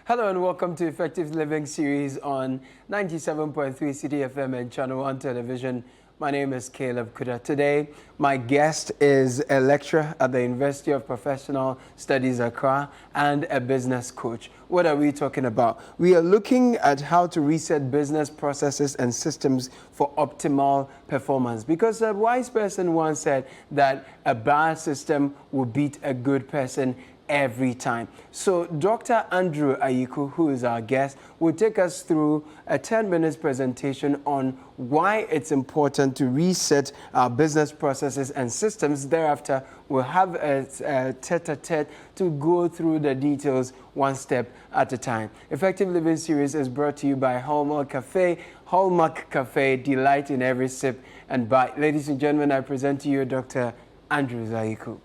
Hello and welcome to Effective Living series on 97.3 City FM and ChannelOne television. My name is Caleb Kuda. Today, my guest is a lecturer at the University of Professional Studies, Accra, and a business coach. What are we talking about? We are looking at how to reset business processes and systems for optimal performance. Because a wise person once said that a bad system will beat a good person every time. So Dr. Andrews Ayiku, who is our guest, will take us through a 10-minute presentation on why it's important to reset our business processes and systems. Thereafter, we'll have a tete-a-tete to go through the details one step at a time. Effective Living series is brought to you by Hallmark Cafe. Hallmark Cafe, delight in every sip and bite. Ladies and gentlemen, I present to you Dr. Andrews Ayiku.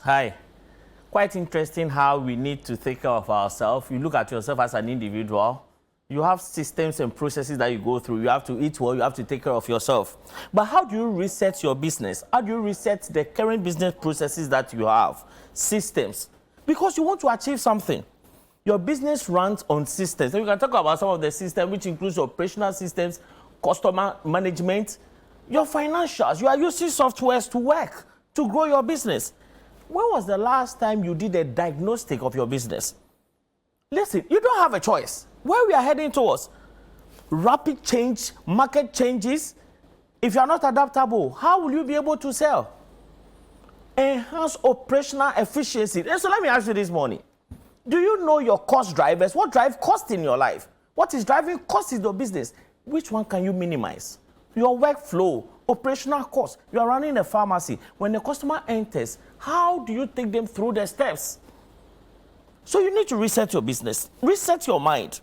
Hi. Quite interesting how we need to take care of ourselves. You look at yourself as an individual. You have systems and processes that you go through. You have to eat well. You have to take care of yourself. But how do you reset your business? How do you reset the current business processes that you have? Systems. Because you want to achieve something. Your business runs on systems. So we can talk about some of the systems, which includes operational systems, customer management, your financials. You are using softwares to work, to grow your business. When was the last time you did a diagnostic of your business? Listen, you don't have a choice. Where we are heading towards rapid change, market changes. If you are not adaptable, how will you be able to sell? Enhance operational efficiency. And so let me ask you this morning. Do you know your cost drivers? What drive cost in your life? What is driving cost in your business? Which one can you minimize? Your workflow, operational costs. You are running a pharmacy. When the customer enters, how do you take them through the steps? So you need to reset your business. Reset your mind.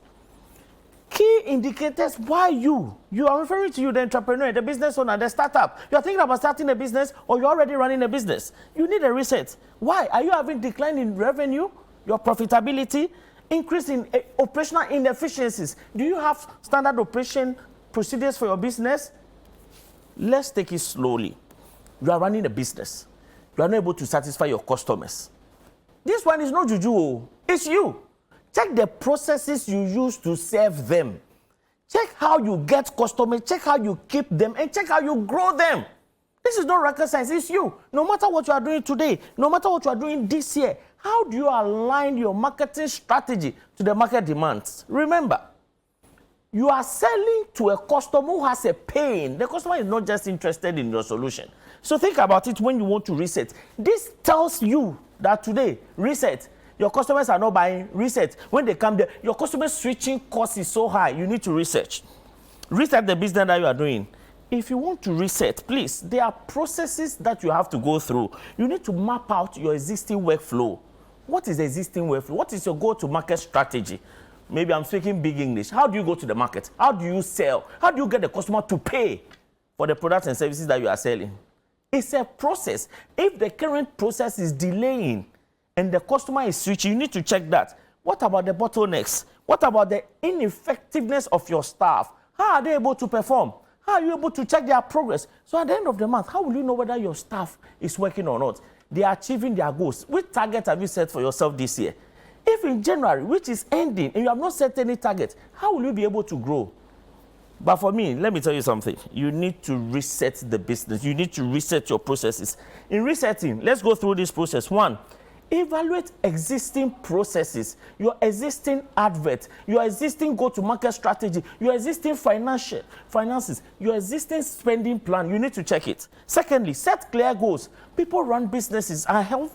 Key indicators why you are referring to you, the entrepreneur, the business owner, the startup. You are thinking about starting a business or you're already running a business. You need a reset. Why? Are you having decline in revenue, your profitability, increase in operational inefficiencies? Do you have standard operation procedures for your business? Let's take it slowly. You are running a business. You are not able to satisfy your customers. This one is not juju. It's you. Check the processes you use to serve them. Check how you get customers. Check how you keep them. And check how you grow them. This is not rocket science. It's you. No matter what you are doing today, no matter what you are doing this year, how do you align your marketing strategy to the market demands? Remember, you are selling to a customer who has a pain. The customer is not just interested in your solution. So think about it when you want to reset. This tells you that today, reset. Your customers are not buying. Reset. When they come there, your customer switching cost is so high. You need to research. Reset the business that you are doing. If you want to reset, please, there are processes that you have to go through. You need to map out your existing workflow. What is the existing workflow? What is your go-to-market strategy? Maybe I'm speaking big English. How do you go to the market? How do you sell? How do you get the customer to pay for the products and services that you are selling? It's a process. If the current process is delaying and the customer is switching, you need to check that. What about the bottlenecks? What about the ineffectiveness of your staff? How are they able to perform? How are you able to check their progress? So at the end of the month, how will you know whether your staff is working or not? They are achieving their goals. Which target have you set for yourself this year? If in January, which is ending, and you have not set any target, how will you be able to grow? But for me, let me tell you something. You need to reset the business. You need to reset your processes. In resetting, let's go through this process. 1, evaluate existing processes, your existing advert, your existing go-to-market strategy, your existing finances, your existing spending plan. You need to check it. Secondly, set clear goals. People run businesses. I help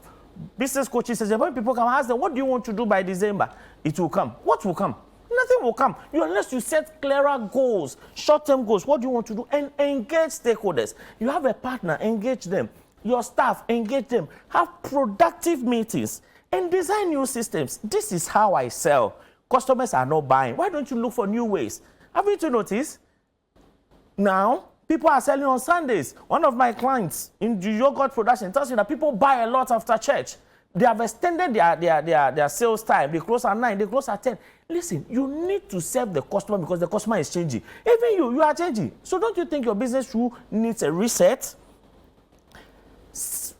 business coaches say, when people come, ask them, what do you want to do by December? It will come. What will come? Nothing will come. Unless you set clearer goals, short-term goals, what do you want to do? And engage stakeholders. You have a partner, engage them. Your staff, engage them. Have productive meetings and design new systems. This is how I sell. Customers are not buying. Why don't you look for new ways? Haven't you noticed? Now, People are selling on Sundays. One of my clients in the yogurt production tells me that people buy a lot after church. They have extended their sales time. They close at 9, they close at 10. Listen, you need to serve the customer because the customer is changing. Even you are changing. So don't you think your business needs a reset?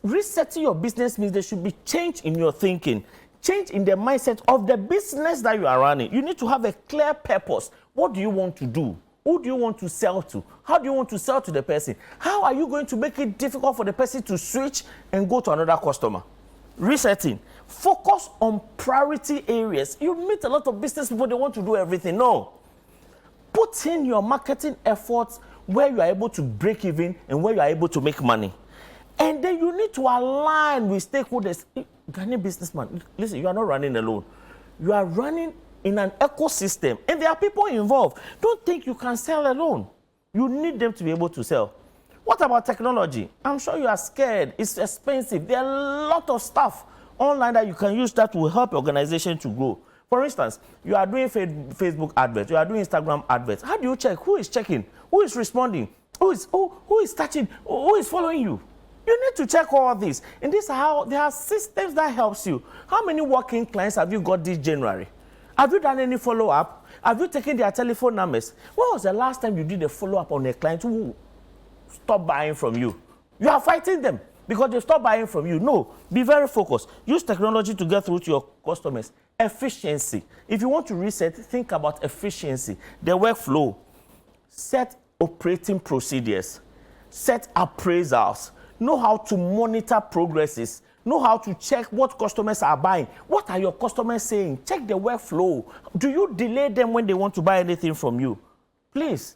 Resetting your business means there should be change in your thinking, change in the mindset of the business that you are running. You need to have a clear purpose. What do you want to do? Who do you want to sell to? How do you want to sell to the person? How are you going to make it difficult for the person to switch and go to another customer? Resetting. Focus on priority areas. You meet a lot of business people, they want to do everything. No. Put in your marketing efforts where you are able to break even and where you are able to make money. And then you need to align with stakeholders. Ghanaian businessman, listen, you are not running alone. You are running in an ecosystem, and there are people involved. Don't think you can sell alone. You need them to be able to sell. What about technology? I'm sure you are scared. It's expensive. There are a lot of stuff online that you can use that will help your organization to grow. For instance, you are doing Facebook adverts. You are doing Instagram adverts. How do you check? Who is checking? Who is responding? Who is touching? Who is following you? You need to check all this. And this is how there are systems that helps you. How many working clients have you got this January? Have you done any follow-up? Have you taken their telephone numbers? When was the last time you did a follow-up on a client who stopped buying from you? You are fighting them because they stopped buying from you. No, be very focused. Use technology to get through to your customers. Efficiency. If you want to reset, think about efficiency, the workflow. Set operating procedures. Set appraisals. Know how to monitor progresses. Know how to check what customers are buying. What are your customers saying? Check the workflow. Do you delay them when they want to buy anything from you? Please.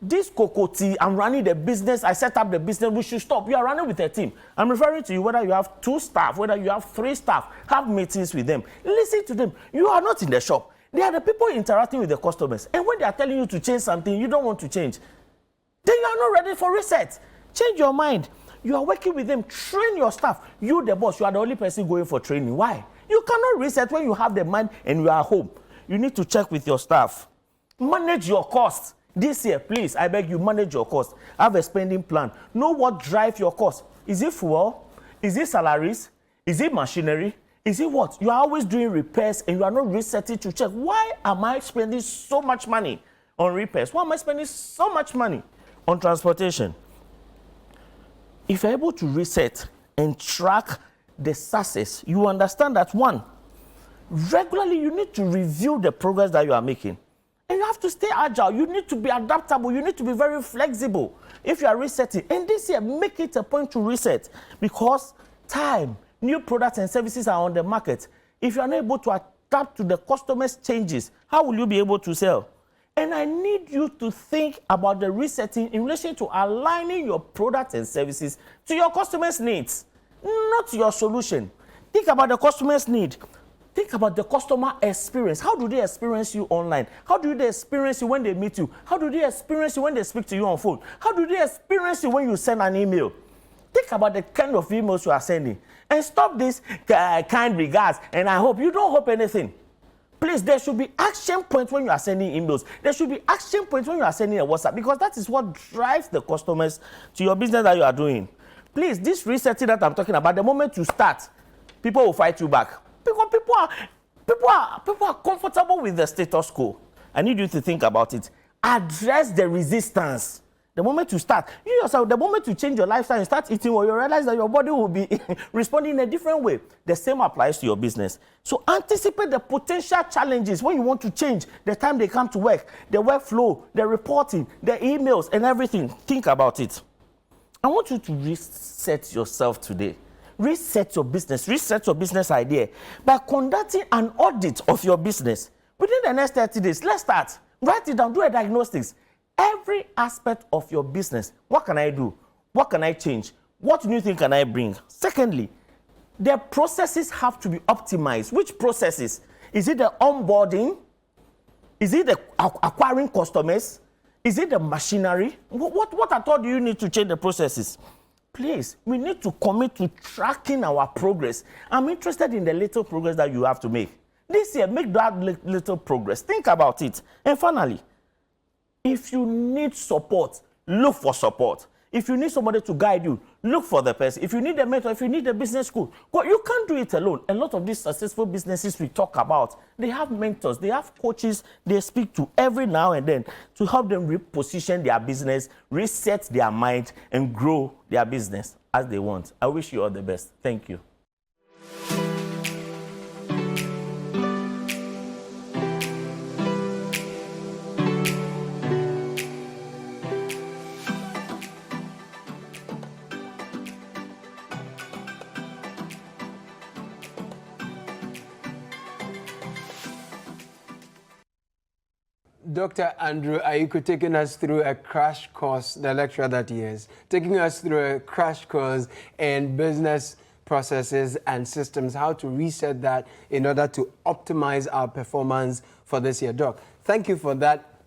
This Kokoti, I'm running the business, I set up the business, we should stop. You are running with a team. I'm referring to you, whether you have 2 staff, whether you have 3 staff, have meetings with them. Listen to them. You are not in the shop. They are the people interacting with the customers. And when they are telling you to change something, you don't want to change. Then you are not ready for reset. Change your mind. You are working with them. Train your staff. You, the boss, you are the only person going for training. Why? You cannot reset when you have the mind and you are home. You need to check with your staff. Manage your costs. This year, please, I beg you, manage your costs. Have a spending plan. Know what drives your costs. Is it fuel? Is it salaries? Is it machinery? Is it what? You are always doing repairs and you are not resetting to check. Why am I spending so much money on repairs? Why am I spending so much money on transportation? If you're able to reset and track the success, you understand that one, regularly you need to review the progress that you are making. And you have to stay agile. You need to be adaptable. You need to be very flexible if you are resetting. And this year, make it a point to reset because time, new products and services are on the market. If you are not able to adapt to the customer's changes, how will you be able to sell? And I need you to think about the resetting in relation to aligning your products and services to your customer's needs, not your solution. Think about the customer's need. Think about the customer experience. How do they experience you online? How do they experience you when they meet you? How do they experience you when they speak to you on phone? How do they experience you when you send an email? Think about the kind of emails you are sending. And stop this kind regards. And I hope you don't hope anything. Please, there should be action points when you are sending emails. There should be action points when you are sending a WhatsApp because that is what drives the customers to your business that you are doing. Please, this resetting that I'm talking about, the moment you start, people will fight you back. Because people are comfortable with the status quo. I need you to think about it. Address the resistance. The moment you start, you yourself, the moment you change your lifestyle and start eating well, you realize that your body will be responding in a different way. The same applies to your business. So anticipate the potential challenges when you want to change the time they come to work, the workflow, the reporting, the emails, and everything. Think about it. I want you to reset yourself today. Reset your business idea by conducting an audit of your business. Within the next 30 days, let's start. Write it down, do a diagnostics. Every aspect of your business. What can I do? What can I change? What new thing can I bring? Secondly, the processes have to be optimized. Which processes? Is it the onboarding? Is it the acquiring customers? Is it the machinery? What at all do you need to change the processes? Please, we need to commit to tracking our progress. I'm interested in the little progress that you have to make. This year, make that little progress. Think about it. And finally, if you need support, look for support. If you need somebody to guide you, look for the person. If you need a mentor, if you need a business school, well, you can't do it alone. A lot of these successful businesses we talk about, they have mentors, they have coaches they speak to every now and then to help them reposition their business, reset their mind, and grow their business as they want. I wish you all the best. Thank you. Dr. Andrews Ayiku taking us through a crash course, the lecturer that he is, taking us through a crash course in business processes and systems, how to reset that in order to optimize our performance for this year. Doc, thank you for that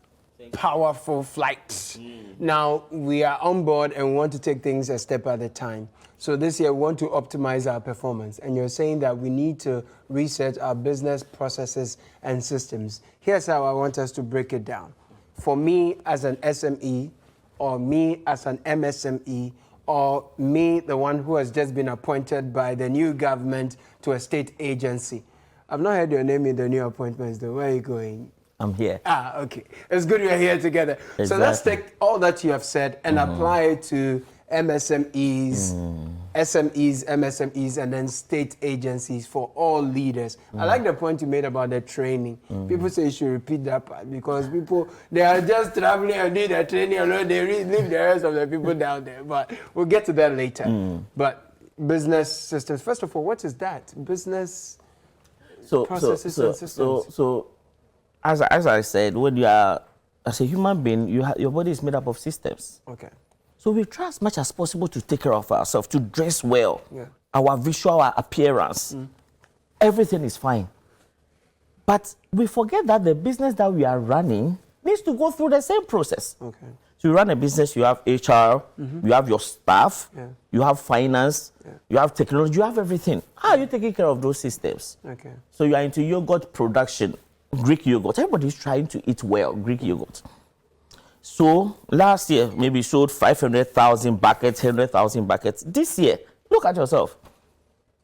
powerful flight. Now, we are on board and want to take things a step at a time. So this year, we want to optimize our performance. And you're saying that we need to reset our business processes and systems. Here's how I want us to break it down. For me as an SME, or me as an MSME, or me, the one who has just been appointed by the new government to a state agency. I've not heard your name in the new appointments, though. Where are you going? I'm here. Ah, okay. It's good we're here together. Exactly. So let's take all that you have said and apply it to MSMEs, SMEs, MSMEs, and then state agencies for all leaders. I like the point you made about the training. People say you should repeat that part because people, they are just traveling and need a training alone. They leave the rest of the people down there. But we'll get to that later. But business systems, first of all, what is that? Business processes and systems. So as I said, when you are, as a human being, your body is made up of systems. Okay. So we try as much as possible to take care of ourselves, to dress well, our visual appearance. Everything is fine. But we forget that the business that we are running needs to go through the same process. Okay. So you run a business, you have HR, you have your staff, you have finance, you have technology, you have everything. How are you taking care of those systems? Okay. So you are into yogurt production, Greek yogurt. Everybody is trying to eat well, Greek yogurt. So last year, maybe sold 500,000 buckets, 100,000 buckets. This year, look at yourself.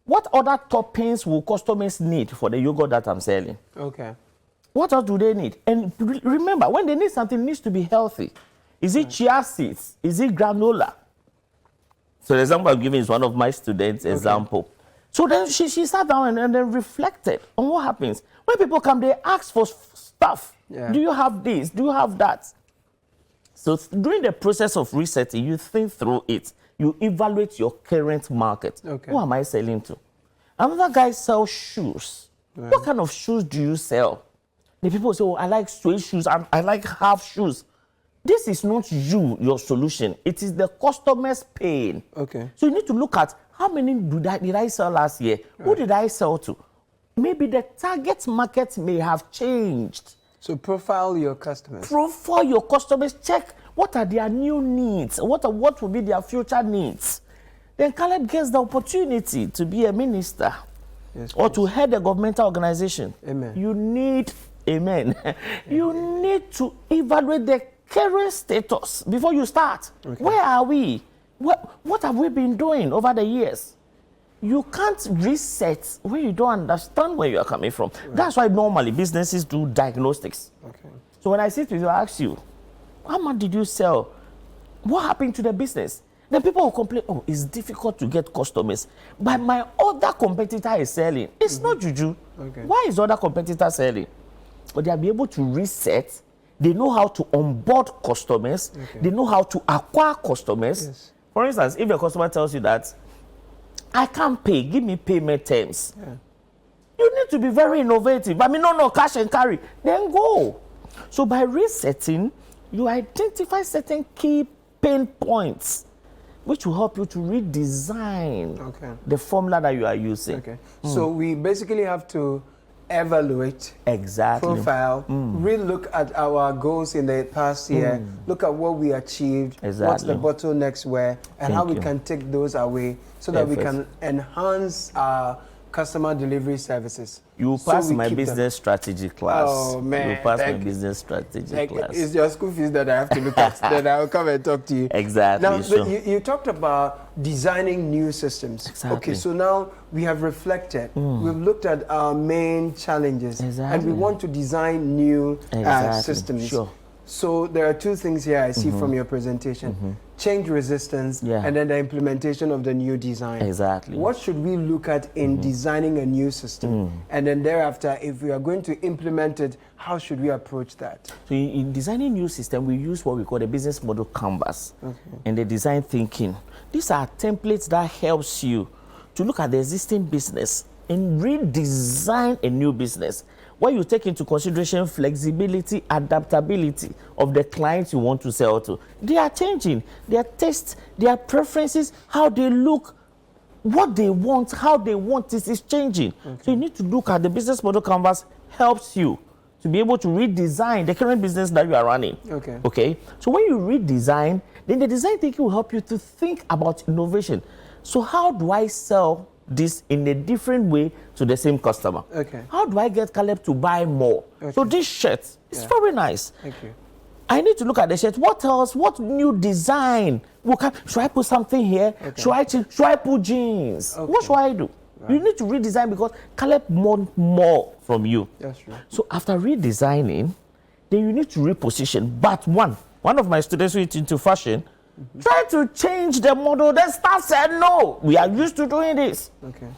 What other toppings will customers need for the yogurt that I'm selling? Okay. What else do they need? And remember, when they need something, it needs to be healthy. Is it chia seeds? Is it granola? So the example I'm giving is one of my students' example. So then she sat down and then reflected on what happens. When people come, they ask for stuff. Do you have this? Do you have that? So during the process of resetting, you think through it. You evaluate your current market. Okay. Who am I selling to? Another guy sells shoes. What kind of shoes do you sell? The people say, oh, I like suede shoes and I like half shoes. This is not you, your solution. It is the customer's pain. Okay. So you need to look at how many did I sell last year? Who did I sell to? Maybe the target market may have changed. So profile your customers. Profile your customers. Check what are their new needs. What will be their future needs. Then Caleb gets the opportunity to be a minister or to head a governmental organization. Amen. You need, amen. You need to evaluate the current status before you start. Okay. Where are we? What have we been doing over the years? You can't reset when you don't understand where you are coming from. That's why normally businesses do diagnostics. Okay. So when I sit with you, I ask you, how much did you sell? What happened to the business? Then people will complain, oh, it's difficult to get customers. But my other competitor is selling. It's not juju. Okay. Why is other competitor selling? But they'll be able to reset. They know how to onboard customers. Okay. They know how to acquire customers. Yes. For instance, if your customer tells you that, I can't pay, give me payment terms. Yeah. You need to be very innovative. I mean, no, cash and carry. Then go. So by resetting, you identify certain key pain points, which will help you to redesign the formula that you are using. Okay. So we basically have to evaluate, profile, relook at our goals in the past year, look at what we achieved, what's the bottlenecks were, and how we can take those away so that we can enhance our customer delivery services. You So pass we my keep them. business strategy class. Oh, man. You pass my business strategy class. It's your school fees that I have to look at. Then I'll come and talk to you. Exactly. Now, Sure. you talked about designing new systems. Exactly. Okay, so now we have reflected. We've looked at our main challenges. Exactly. And we want to design new systems. Sure. So there are two things here I see from your presentation. Change resistance and then the implementation of the new design. Exactly. What should we look at in designing a new system? And then thereafter, if we are going to implement it, how should we approach that? So in designing new system, we use what we call the business model canvas and the design thinking. These are templates that helps you to look at the existing business and redesign a new business, where you take into consideration flexibility, adaptability of the clients you want to sell to. They are changing. Their tastes, their preferences, how they look, what they want, how they want this is changing. So you need to look at the business model canvas helps you to be able to redesign the current business that you are running. Okay. So when you redesign, then the design thinking will help you to think about innovation. So how do I sell this in a different way to the same customer? How do I get Caleb to buy more? So this shirt is very nice. I need to look at the shirt. What else? What new design? Should I put something here? Should I put jeans? What should I do? You need to redesign because Caleb wants more from you. That's true. So after redesigning, then you need to reposition. But one of my students who is into fashion tried to change the model. Then staff said, no, we are used to doing this.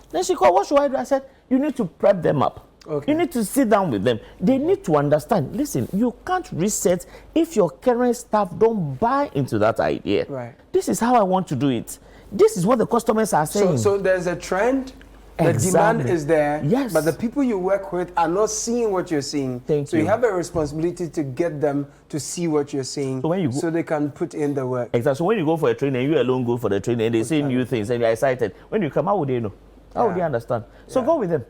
Then she called, what should I do? I said, you need to prep them up. You need to sit down with them. They need to understand, listen, you can't reset if your current staff don't buy into that idea. This is how I want to do it. This is what the customers are saying. So there's a trend. The demand is there, but the people you work with are not seeing what you're seeing. So you have a responsibility to get them to see what you're seeing so they can put in the work. Exactly. So when you go for a training, you alone go for the training, and they see new things and you're excited. When you come, how would they know? How would they understand? So go with them.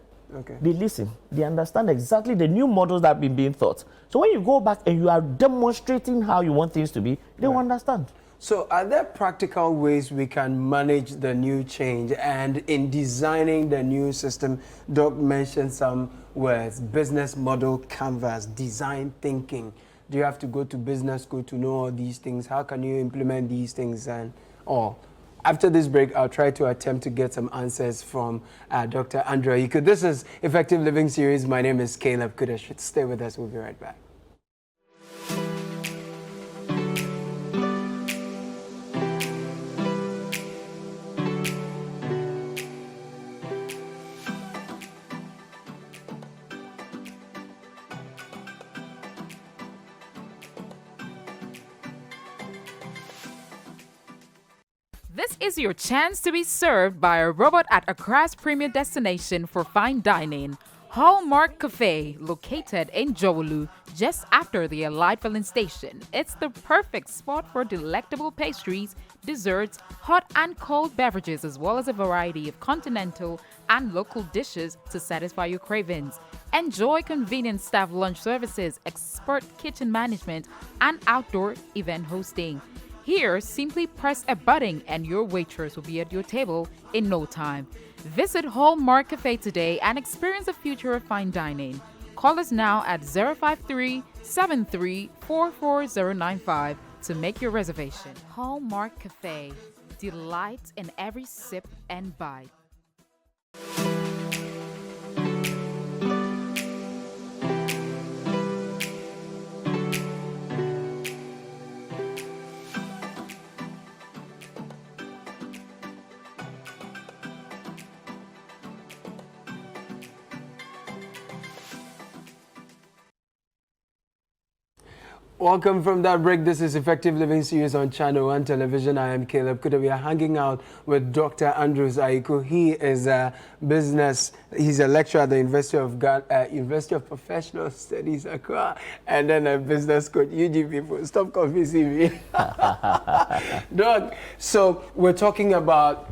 They listen. They understand exactly the new models that have been being thought. So when you go back and you are demonstrating how you want things to be, they will understand. So are there practical ways we can manage the new change? And in designing the new system, Doc mentioned some words: business model canvas, design thinking. Do you have to go to business school to know all these things? How can you implement these things and all? After this break, I'll try to attempt to get some answers from Dr. Andrews Ayiku. This is Effective Living Series. My name is Caleb Kudash. Stay with us. We'll be right back. This is your chance to be served by a robot at Accra's premier destination for fine dining, Hallmark Cafe, located in Jowolu, just after the Allied filling station. It's the perfect spot for delectable pastries, desserts, hot and cold beverages, as well as a variety of continental and local dishes to satisfy your cravings. Enjoy convenient staff lunch services, expert kitchen management, and outdoor event hosting. Here, simply press a button and your waitress will be at your table in no time. Visit Hallmark Cafe today and experience the future of fine dining. Call us now at 053-7344-095 to make your reservation. Hallmark Cafe. Delight in every sip and bite. Welcome from that break. This is Effective Living Series on ChannelOne Television. I am Caleb Kuda. We are hanging out with Dr. Andrews Ayiku. He is he's a lecturer at the University of Professional Studies, Accra, and then a business coach. UG people, stop confusing me. Doc, so we're talking about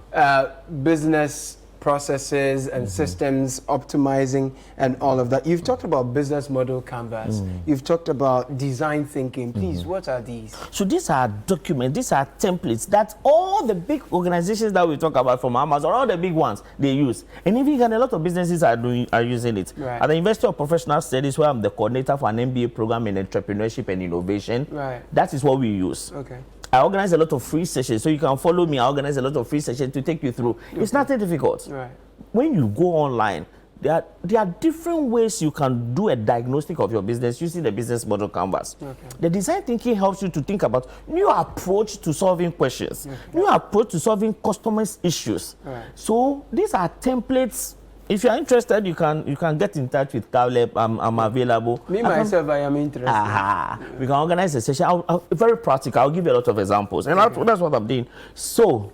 business processes and systems, optimizing and all of that. You've talked about business model canvas. You've talked about design thinking. Please, what are these? So these are documents, these are templates that all the big organizations that we talk about from Amazon, all the big ones, they use. And even a lot of businesses are using it. Right. At the University of Professional Studies, where I'm the coordinator for an MBA program in entrepreneurship and innovation, that is what we use. Okay. I organize a lot of free sessions, so you can follow me. I organize a lot of free sessions to take you through. It's nothing difficult. Right. When you go online, there are different ways you can do a diagnostic of your business using the business model canvas. Okay. The design thinking helps you to think about new approach to solving questions, new approach to solving customers' issues. Right. So these are templates. If you are interested, you can get in touch with Caleb. I'm available. Myself, I am interested. We can organize a session. Very practical. I'll give you a lot of examples. And that's what I'm doing. So,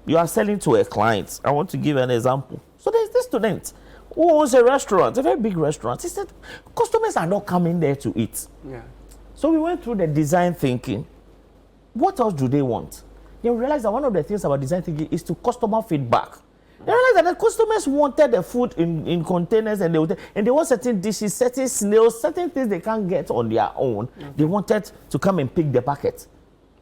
you are selling to a client. I want to give an example. So, there's this student who owns a restaurant, a very big restaurant. He said, customers are not coming there to eat. Yeah. So, we went through the design thinking. What else do they want? Then we realized that one of the things about design thinking is to customer feedback. They realized that the customers wanted the food in containers, and they want certain dishes, certain snails, certain things they can't get on their own. They wanted to come and pick the bucket.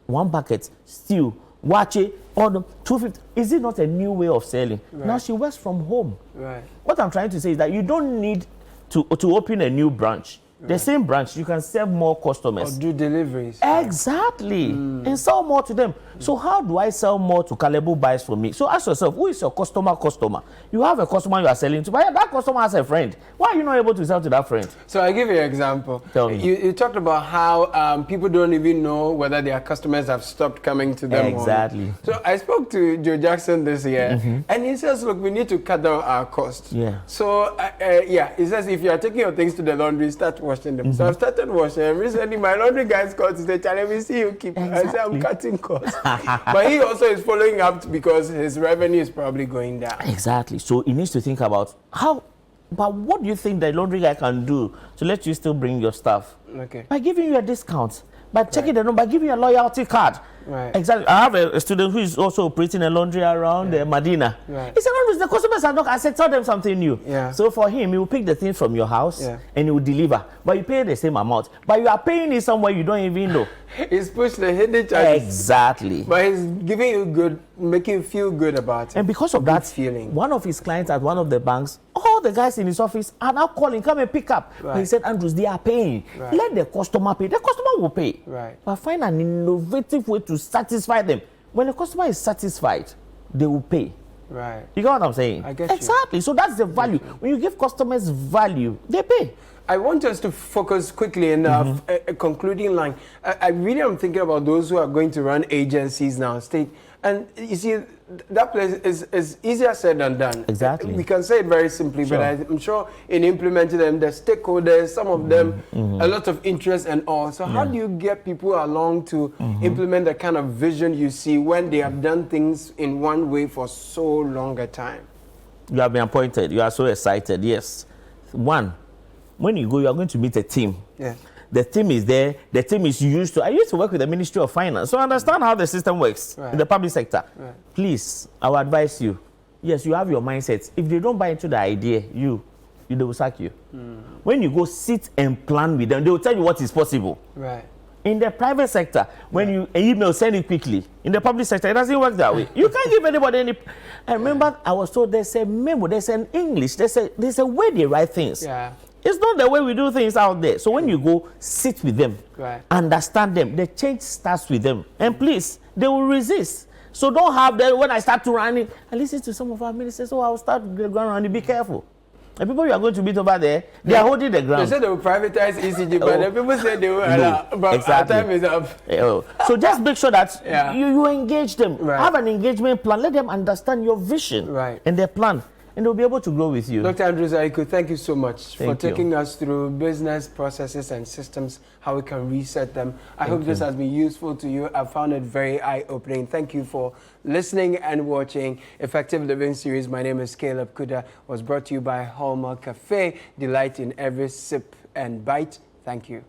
One bucket, stew, wache, all the 250. Is it not a new way of selling? Right. Now she works from home. Right. What I'm trying to say is that you don't need to open a new branch. The same branch, you can serve more customers. Or do deliveries. Exactly. And sell more to them. So how do I sell more to Caleb who buys from me? So ask yourself, who is your customer? You have a customer you are selling to, but that customer has a friend. Why are you not able to sell to that friend? So I give you an example. Tell me. You talked about how people don't even know whether their customers have stopped coming to them. Exactly. So I spoke to Joe Jackson this year, and he says, look, we need to cut down our costs. Yeah. So, he says, if you are taking your things to the laundry, start washing them. So I've started washing them. Recently, my laundry guys called to say, Charlie, we see you keep. Exactly. I say, I'm cutting costs. But he also is following up because his revenue is probably going down. Exactly. So he needs to think about but what do you think the laundry guy can do to let you still bring your stuff? Okay. By giving you a discount, by checking the number, by giving you a loyalty card. Right. Exactly. I have a student who is also operating a laundry around Medina. Right. He said, the customers are not. I said, tell them something new. Yeah. So for him, he will pick the thing from your house and he will deliver. But you pay the same amount. But you are paying it somewhere you don't even know. He's pushed the hidden charges. Exactly. But he's giving you good, making you feel good about it. And because of that feeling, one of his clients at one of the banks, all the guys in his office are now calling, come and pick up. Right. He said, Andrews, they are paying. Right. Let the customer pay. The customer will pay. Right. But find an innovative way to satisfy them. When the customer is satisfied, they will pay. Right. You get what I'm saying? I get you. Exactly. So that's the value. When you give customers value, they pay. I want us to focus quickly in a concluding line. I really am thinking about those who are going to run agencies now, state. And you see, that place is easier said than done. Exactly. We can say it very simply, Sure. but I'm sure in implementing them, the stakeholders, some of them, a lot of interest and all. So how do you get people along to implement the kind of vision you see when they have done things in one way for so long a time? You have been appointed. You are so excited. Yes. One, when you go, you are going to meet a team. Yeah. The team is there. The team is used to. I used to work with the Ministry of Finance, so I understand how the system works in the public sector. Right. Please, I will advise you. Yes, you have your mindset. If they don't buy into the idea, they will sack you. When you go sit and plan with them, they will tell you what is possible. Right. In the private sector, when you email, send it quickly. In the public sector, it doesn't work that way. You can't give anybody any. I remember I was told there's a memo, there's an English, there's a way they write things. Yeah. It's not the way we do things out there. So when you go, sit with them, understand them. The change starts with them. And please, they will resist. So don't have that when I start to run it. I listen to some of our ministers, so I'll start the ground running. Be careful. The people you are going to meet over there, they are holding the ground. They said they will privatize ECG, but the people say they will allow. But exactly. Our time is up. So just make sure that you engage them. Right. Have an engagement plan. Let them understand your vision and their plan. And they'll be able to grow with you. Dr. Andrews Ayiku, thank you so much for taking you. us through business processes and systems, how we can reset them. I hope this has been useful to you. I found it very eye-opening. Thank you for listening and watching Effective Living Series. My name is Caleb Kuda. Was brought to you by Hallmark Cafe. Delight in every sip and bite. Thank you.